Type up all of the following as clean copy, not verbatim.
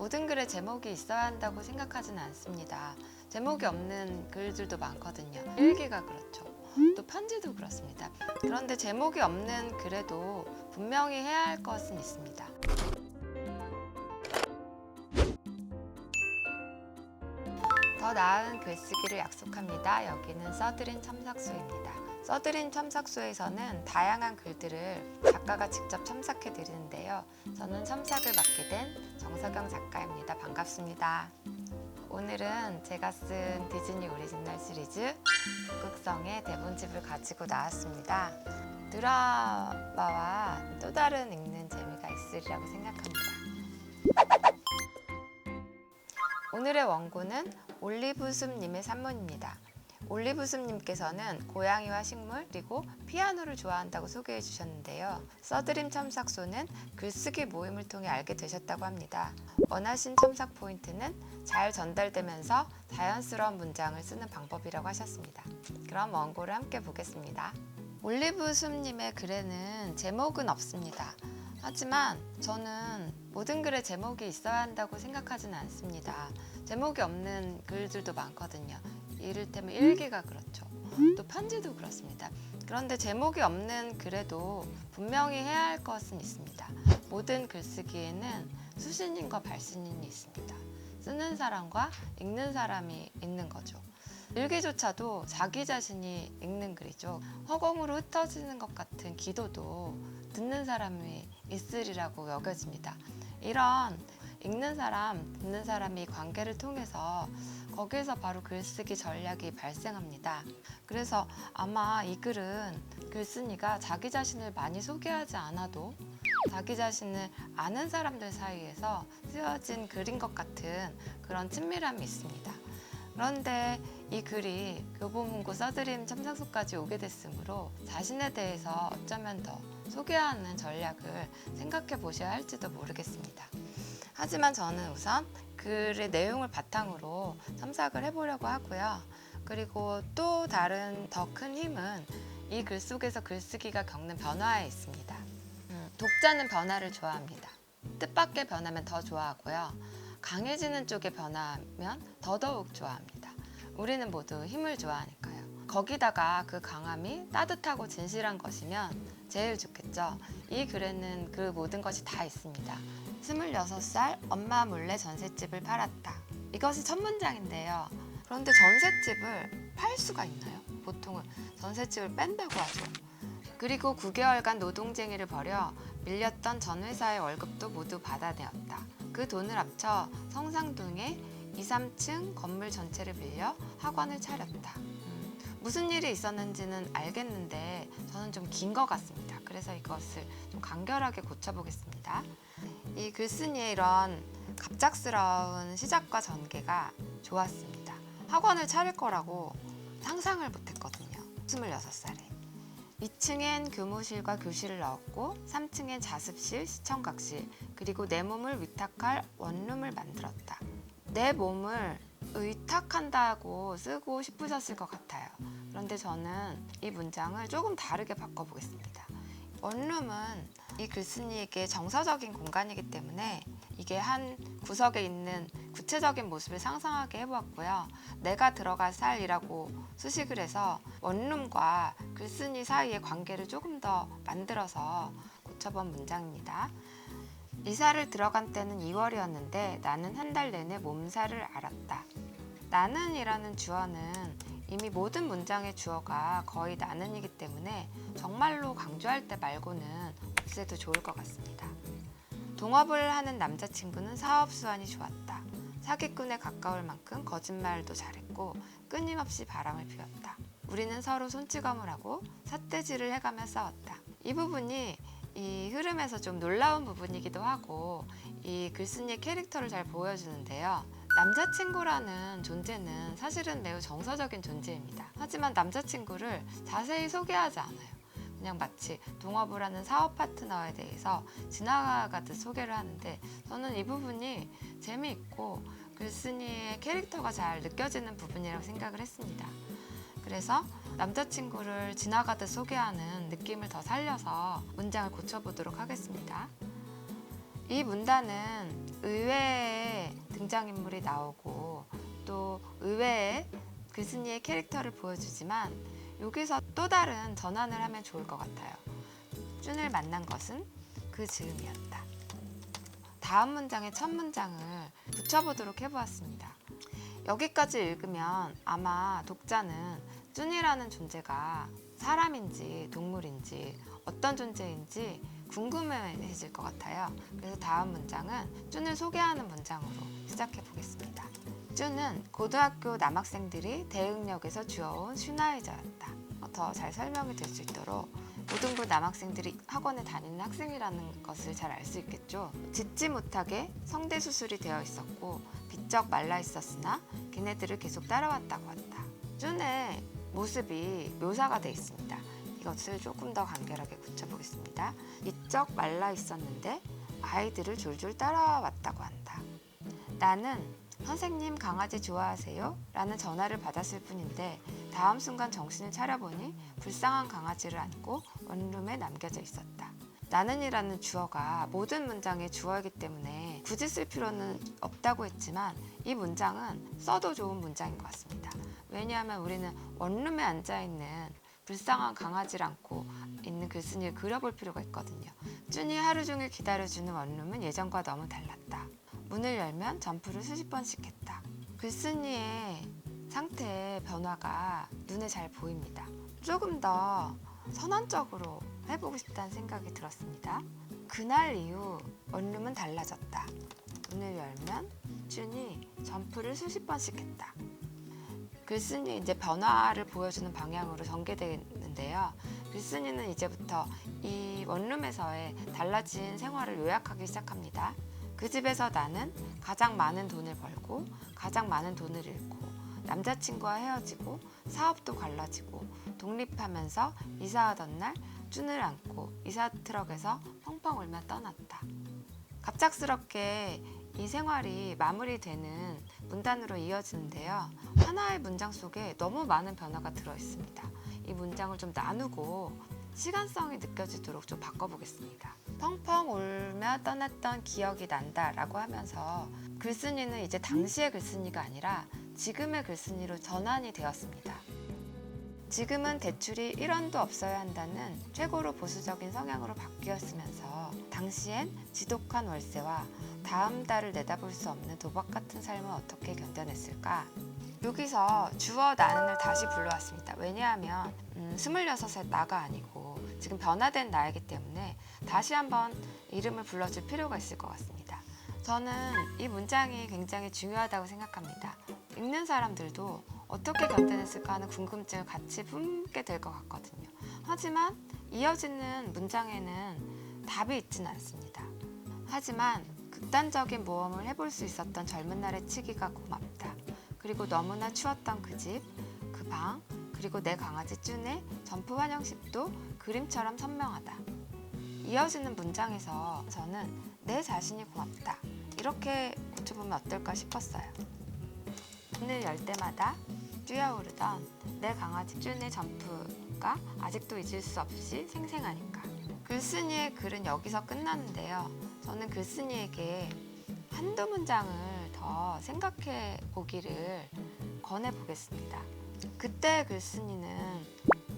모든 글에 제목이 있어야 한다고 생각하지는 않습니다. 제목이 없는 글들도 많거든요. 일기가 그렇죠. 또 편지도 그렇습니다. 그런데 제목이 없는 글에도 분명히 해야 할 것은 있습니다. 더 나은 글쓰기를 약속합니다. 여기는 써드린 첨삭소입니다. 써드린 첨삭소에서는 다양한 글들을 작가가 직접 첨삭해 드리는데요. 저는 첨삭을 맡게 된 정석영 작가입니다. 반갑습니다. 오늘은 제가 쓴 디즈니 오리지널 시리즈 북극성의 대본집을 가지고 나왔습니다. 드라마와 또 다른 읽는 재미가 있으리라고 생각합니다. 오늘의 원고는 올리브숲님의 산문입니다. 올리브숲님께서는 고양이와 식물 그리고 피아노를 좋아한다고 소개해 주셨는데요. 써드림 첨삭소는 글쓰기 모임을 통해 알게 되셨다고 합니다. 원하신 첨삭 포인트는 잘 전달되면서 자연스러운 문장을 쓰는 방법이라고 하셨습니다. 그럼 원고를 함께 보겠습니다. 올리브숲님의 글에는 제목은 없습니다. 하지만 저는 모든 글에 제목이 있어야 한다고 생각하지는 않습니다. 제목이 없는 글들도 많거든요. 이를테면 일기가 그렇죠. 또 편지도 그렇습니다. 그런데 제목이 없는 글에도 분명히 해야 할 것은 있습니다. 모든 글쓰기에는 수신인과 발신인이 있습니다. 쓰는 사람과 읽는 사람이 있는 거죠. 일기조차도 자기 자신이 읽는 글이죠. 허공으로 흩어지는 것 같은 기도도 듣는 사람이 있으리라고 여겨집니다. 이런 읽는 사람, 듣는 사람이 관계를 통해서 거기에서 바로 글쓰기 전략이 발생합니다. 그래서 아마 이 글은 글쓴이가 자기 자신을 많이 소개하지 않아도 자기 자신을 아는 사람들 사이에서 쓰여진 글인 것 같은 그런 친밀함이 있습니다. 그런데 이 글이 교보문고 써드림 첨삭소까지 오게 됐으므로 자신에 대해서 어쩌면 더 소개하는 전략을 생각해 보셔야 할지도 모르겠습니다. 하지만 저는 우선 글의 내용을 바탕으로 첨삭을 해보려고 하고요. 그리고 또 다른 더 큰 힘은 이 글 속에서 글쓰기가 겪는 변화에 있습니다. 독자는 변화를 좋아합니다. 뜻밖의 변하면 더 좋아하고요. 강해지는 쪽에 변하면 더더욱 좋아합니다. 우리는 모두 힘을 좋아하니까요. 거기다가 그 강함이 따뜻하고 진실한 것이면 제일 좋겠죠. 이 글에는 그 모든 것이 다 있습니다. 26살 엄마 몰래 전셋집을 팔았다. 이것이 첫 문장인데요. 그런데 전셋집을 팔 수가 있나요? 보통은 전셋집을 뺀다고 하죠. 그리고 9개월간 노동쟁이를 벌여 밀렸던 전 회사의 월급도 모두 받아내었다. 그 돈을 합쳐 성상동에 2, 3층 건물 전체를 빌려 학원을 차렸다. 무슨 일이 있었는지는 알겠는데 저는 좀 긴 것 같습니다. 그래서 이것을 좀 간결하게 고쳐보겠습니다. 이 글쓴이의 이런 갑작스러운 시작과 전개가 좋았습니다. 학원을 차릴 거라고 상상을 못했거든요. 26살에. 2층엔 교무실과 교실을 넣었고 3층엔 자습실, 시청각실, 그리고 내 몸을 위탁할 원룸을 만들었다. 내 몸을 의탁한다고 쓰고 싶으셨을 것 같아요. 그런데 저는 이 문장을 조금 다르게 바꿔보겠습니다. 원룸은 이 글쓴이에게 정서적인 공간이기 때문에 이게 한 구석에 있는 구체적인 모습을 상상하게 해보았고요. 내가 들어갈 살이라고 수식을 해서 원룸과 글쓴이 사이의 관계를 조금 더 만들어서 고쳐본 문장입니다. 이사를 들어간 때는 2월이었는데 나는 한 달 내내 몸살을 앓았다. 나는이라는 주어는 이미 모든 문장의 주어가 거의 나는이기 때문에 정말로 강조할 때 말고는 없애도 좋을 것 같습니다. 동업을 하는 남자친구는 사업 수완이 좋았다. 사기꾼에 가까울 만큼 거짓말도 잘했고 끊임없이 바람을 피웠다. 우리는 서로 손찌검을 하고 삿대질을 해가며 싸웠다. 이 부분이 이 흐름에서 좀 놀라운 부분이기도 하고 이 글쓴이의 캐릭터를 잘 보여주는데요. 남자친구라는 존재는 사실은 매우 정서적인 존재입니다. 하지만 남자친구를 자세히 소개하지 않아요. 그냥 마치 동업을 하는 사업 파트너에 대해서 지나가듯 소개를 하는데 저는 이 부분이 재미있고 글쓴이의 캐릭터가 잘 느껴지는 부분이라고 생각을 했습니다. 그래서 남자친구를 지나가듯 소개하는 느낌을 더 살려서 문장을 고쳐보도록 하겠습니다. 이 문단은 의외의 등장인물이 나오고 또 의외의 글쓴이의 캐릭터를 보여주지만 여기서 또 다른 전환을 하면 좋을 것 같아요. 쭌을 만난 것은 그 즈음이었다. 다음 문장의 첫 문장을 붙여보도록 해보았습니다. 여기까지 읽으면 아마 독자는 쭌이라는 존재가 사람인지 동물인지 어떤 존재인지 궁금해질 것 같아요. 그래서 다음 문장은 쭌을 소개하는 문장으로 시작해 보겠습니다. 쭌은 고등학교 남학생들이 대응역에서 주워온 슈나이저였다. 더 잘 설명이 될 수 있도록 고등부 남학생들이 학원에 다니는 학생이라는 것을 잘 알 수 있겠죠. 짖지 못하게 성대 수술이 되어 있었고 비쩍 말라 있었으나 걔네들을 계속 따라왔다고 한다. 쭌의 모습이 묘사가 되어 있습니다. 이것을 조금 더 간결하게 붙여보겠습니다. 비쩍 말라 있었는데 아이들을 졸졸 따라왔다고 한다. 나는 선생님 강아지 좋아하세요? 라는 전화를 받았을 뿐인데 다음 순간 정신을 차려보니 불쌍한 강아지를 안고 원룸에 남겨져 있었다. 나는이라는 주어가 모든 문장의 주어이기 때문에 굳이 쓸 필요는 없다고 했지만 이 문장은 써도 좋은 문장인 것 같습니다. 왜냐하면 우리는 원룸에 앉아있는 불쌍한 강아지를 안고 있는 글쓴이를 그려볼 필요가 있거든요. 쭌이 하루 종일 기다려주는 원룸은 예전과 너무 달랐다. 문을 열면 점프를 수십 번씩 했다. 글쓴이의 상태의 변화가 눈에 잘 보입니다. 조금 더 선언적으로 해보고 싶다는 생각이 들었습니다. 그날 이후 원룸은 달라졌다. 문을 열면 쭌이 점프를 수십 번씩 했다. 글쓴이 이제 변화를 보여주는 방향으로 전개되는데요. 글쓴이는 이제부터 이 원룸에서의 달라진 생활을 요약하기 시작합니다. 그 집에서 나는 가장 많은 돈을 벌고 가장 많은 돈을 잃고 남자친구와 헤어지고 사업도 갈라지고 독립하면서 이사하던 날 쭌을 안고 이사 트럭에서 펑펑 울며 떠났다. 갑작스럽게 이 생활이 마무리되는 문단으로 이어지는데요. 하나의 문장 속에 너무 많은 변화가 들어있습니다. 이 문장을 좀 나누고 시간성이 느껴지도록 좀 바꿔보겠습니다. 펑펑 울며 떠났던 기억이 난다 라고 하면서 글쓴이는 이제 당시의 글쓴이가 아니라 지금의 글쓴이로 전환이 되었습니다. 지금은 대출이 1원도 없어야 한다는 최고로 보수적인 성향으로 바뀌었으면서 당시엔 지독한 월세와 다음 달을 내다볼 수 없는 도박 같은 삶을 어떻게 견뎌냈을까? 여기서 주어 나는을 다시 불러왔습니다. 왜냐하면 26살 나가 아니고 지금 변화된 나이기 때문에 다시 한번 이름을 불러줄 필요가 있을 것 같습니다. 저는 이 문장이 굉장히 중요하다고 생각합니다. 읽는 사람들도 어떻게 견뎌냈을까 하는 궁금증을 같이 품게 될 것 같거든요. 하지만 이어지는 문장에는 답이 있지는 않습니다. 하지만 극단적인 모험을 해볼 수 있었던 젊은 날의 치기가 고맙다. 그리고 너무나 추웠던 그 집, 그 방, 그리고 내 강아지 쭌의 점프 환영식도 그림처럼 선명하다. 이어지는 문장에서 저는 내 자신이 고맙다. 이렇게 고쳐보면 어떨까 싶었어요. 문을 열 때마다 뛰어오르던 내 강아지 쭌의 점프가 아직도 잊을 수 없이 생생하니까. 글쓴이의 글은 여기서 끝나는데요. 저는 글쓴이에게 한두 문장을 더 생각해 보기를 권해보겠습니다. 그때 글쓴이는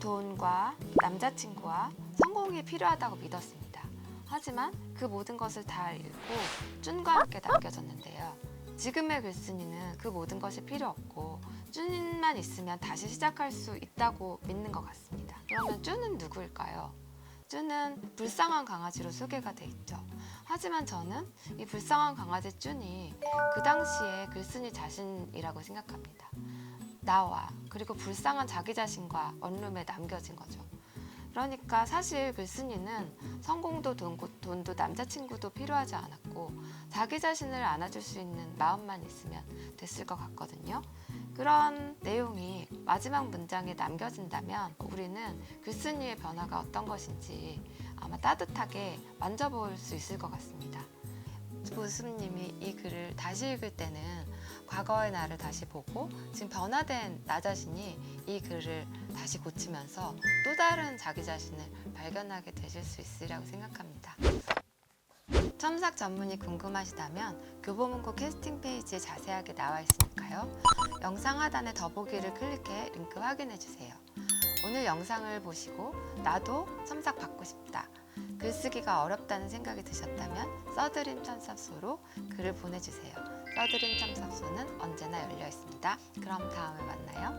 돈과 남자친구와 성공이 필요하다고 믿었습니다. 하지만 그 모든 것을 다 잃고 쭌과 함께 남겨졌는데요. 지금의 글쓴이는 그 모든 것이 필요 없고 쭌만 있으면 다시 시작할 수 있다고 믿는 것 같습니다. 그러면 쭌은 누구일까요? 쭌은 불쌍한 강아지로 소개가 돼 있죠. 하지만 저는 이 불쌍한 강아지 쭌이 그 당시에 글쓴이 자신이라고 생각합니다. 나와 그리고 불쌍한 자기 자신과 원룸에 남겨진 거죠. 그러니까 사실 글쓴이는 성공도 돈도 남자친구도 필요하지 않았고 자기 자신을 안아줄 수 있는 마음만 있으면 됐을 것 같거든요. 그런 내용이 마지막 문장에 남겨진다면 우리는 글쓴이의 변화가 어떤 것인지 아마 따뜻하게 만져볼 수 있을 것 같습니다. 보습님이 이 글을 다시 읽을 때는 과거의 나를 다시 보고 지금 변화된 나 자신이 이 글을 다시 고치면서 또 다른 자기 자신을 발견하게 되실 수 있으리라고 생각합니다. 첨삭 전문이 궁금하시다면 교보문고 캐스팅 페이지에 자세하게 나와 있으니까요. 영상 하단의 더보기를 클릭해 링크 확인해주세요. 오늘 영상을 보시고 나도 첨삭 받고 싶다, 글쓰기가 어렵다는 생각이 드셨다면 써드림 첨삭소로 글을 보내주세요. 써드림 첨삭소는 언제나 열려 있습니다. 그럼 다음에 만나요.